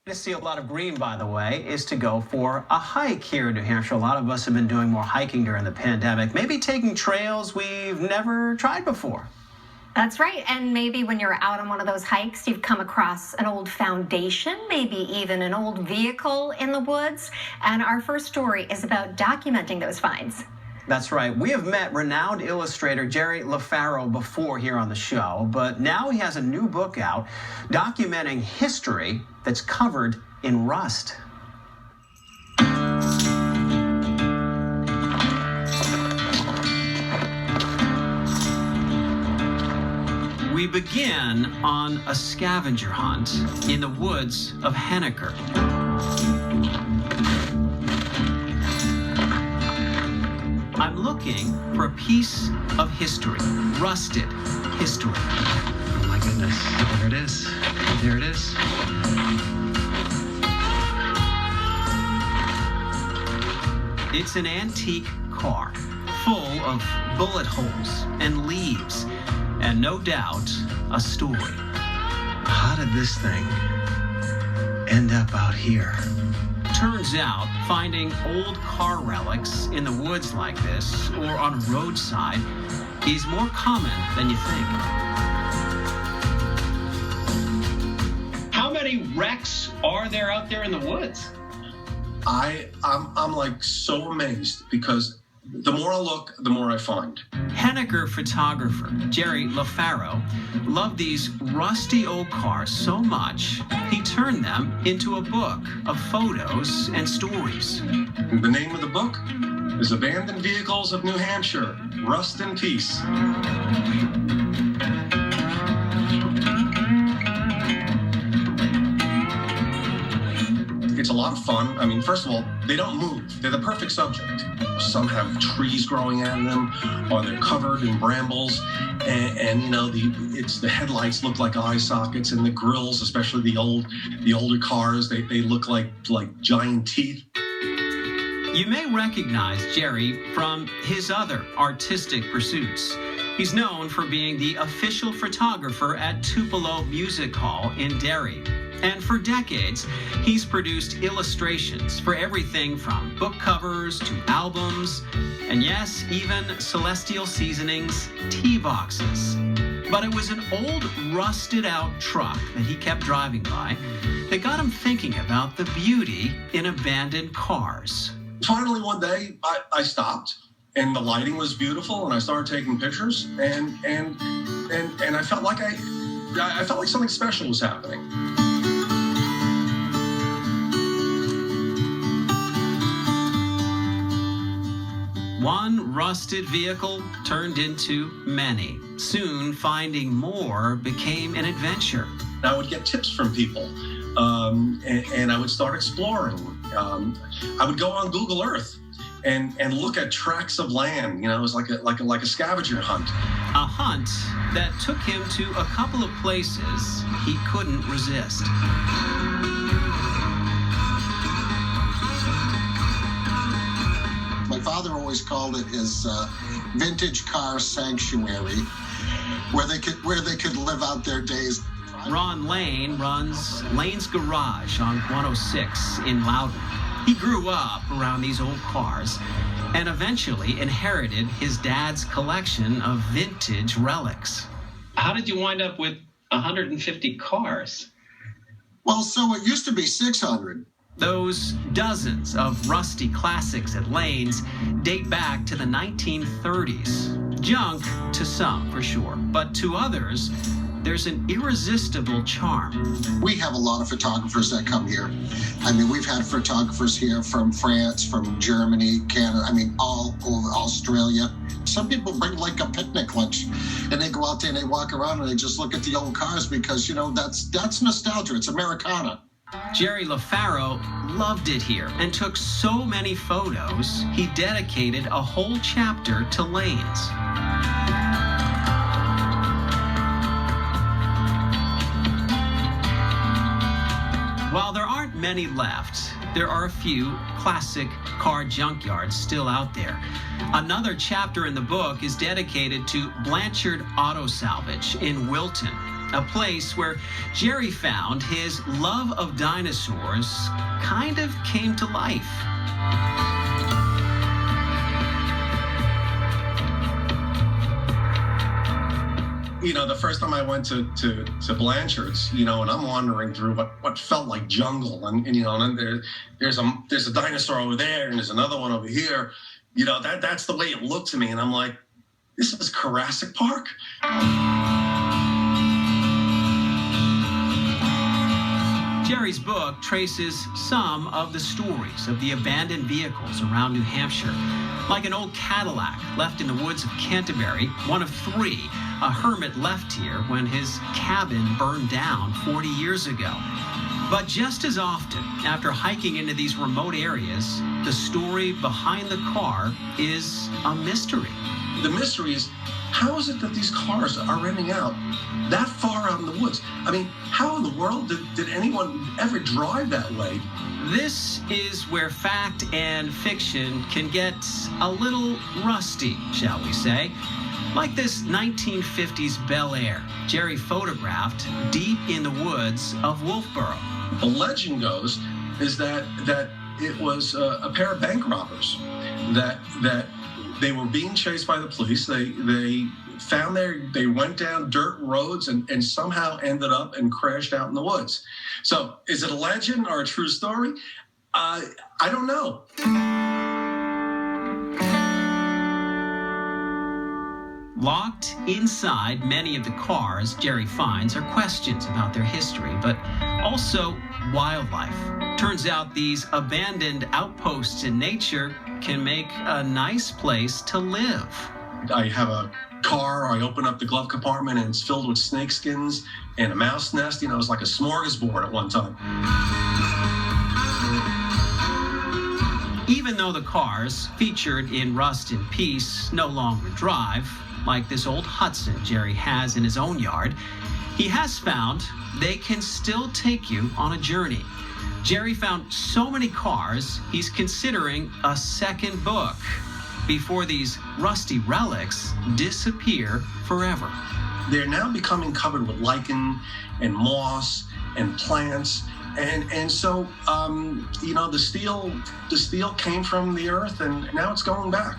To see a lot of green, by the way, is to go for a hike here in New Hampshire. A lot of us have been doing more hiking during the pandemic, maybe taking trails we've never tried before. That's right. And maybe when you're out on one of those hikes, you've come across an old foundation, maybe even an old vehicle in the woods. And our first story is about documenting those finds. That's right. We have met renowned illustrator Jerry LaFaro before here on the show, but now he has a new book out documenting history that's covered in rust. We begin on a scavenger hunt in the woods of Henniker. I'm looking for a piece of history, rusted history. Oh my goodness, there it is. There it is. It's an antique car full of bullet holes and leaves, and no doubt a story. How did this thing end up out here? Turns out, finding old car relics in the woods like this or on a roadside is more common than you think. How many wrecks are there out there in the woods? I'm like so amazed because the more I look, the more I find. Henniker photographer Jerry LaFaro loved these rusty old cars so much, he turned them into a book of photos and stories. The name of the book is Abandoned Vehicles of New Hampshire, Rust in Peace. It's a lot of fun. I mean, first of all, they don't move. They're the perfect subject. Some have trees growing out of them, or they're covered in brambles, and you know, the headlights look like eye sockets, and the grills, especially the older cars, they look like giant teeth. You may recognize Jerry from his other artistic pursuits. He's known for being the official photographer at Tupelo Music Hall in Derry. And for decades, he's produced illustrations for everything from book covers to albums, and yes, even Celestial Seasonings tea boxes. But it was an old, rusted-out truck that he kept driving by that got him thinking about the beauty in abandoned cars. Finally, one day, I stopped, and the lighting was beautiful, and I started taking pictures, and I felt like I felt like something special was happening. One rusted vehicle turned into many. Soon, finding more became an adventure. I would get tips from people, and I would start exploring. I would go on Google Earth and look at tracts of land. You know, it was like a scavenger hunt. A hunt that took him to a couple of places he couldn't resist. My father always called it his vintage car sanctuary, where they could live out their days. Ron Lane runs Lane's Garage on 106 in Loudon. He grew up around these old cars and eventually inherited his dad's collection of vintage relics. How did you wind up with 150 cars? Well, so it used to be 600. Those dozens of rusty classics at Lane's date back to the 1930s. Junk to some, for sure, but to others, there's an irresistible charm. We have a lot of photographers that come here. I mean, we've had photographers here from France, from Germany, Canada, I mean, all over Australia. Some people bring like a picnic lunch and they go out there and they walk around and they just look at the old cars because, you know, that's nostalgia. It's Americana. Jerry LaFaro loved it here and took so many photos, he dedicated a whole chapter to Lane's. While there aren't many left, there are a few classic car junkyards still out there. Another chapter in the book is dedicated to Blanchard Auto Salvage in Wilton. a place where Jerry found his love of dinosaurs kind of came to life. You know, the first time I went to Blanchard's, you know, and I'm wandering through what felt like jungle, and you know, and then there's a dinosaur over there, and there's another one over here. You know, that's the way it looked to me, and I'm like, this is Jurassic Park. Jerry's book traces some of the stories of the abandoned vehicles around New Hampshire, like an old Cadillac left in the woods of Canterbury, one of 3 a hermit left here when his cabin burned down 40 years ago. But just as often, after hiking into these remote areas, the story behind the car is a mystery. The mystery is, how is it that these cars are renting out that far out in the woods? I mean, how in the world did anyone ever drive that way? This is where fact and fiction can get a little rusty, shall we say. Like this 1950s Bel Air Jerry photographed deep in the woods of Wolfboro. The legend goes is that it was a pair of bank robbers that they were being chased by the police. They went down dirt roads and somehow ended up and crashed out in the woods. So is it a legend or a true story? I don't know. Locked inside many of the cars Jerry finds are questions about their history, but also wildlife. Turns out these abandoned outposts in nature can make a nice place to live. I have a car, I open up the glove compartment and it's filled with snake skins and a mouse nest. You know, it's like a smorgasbord at one time. Even though the cars featured in Rust in Peace no longer drive, like this old Hudson Jerry has in his own yard, he has found they can still take you on a journey. Jerry found so many cars, he's considering a second book before these rusty relics disappear forever. They're now becoming covered with lichen and moss and plants. And so, you know, the steel came from the earth and now it's going back.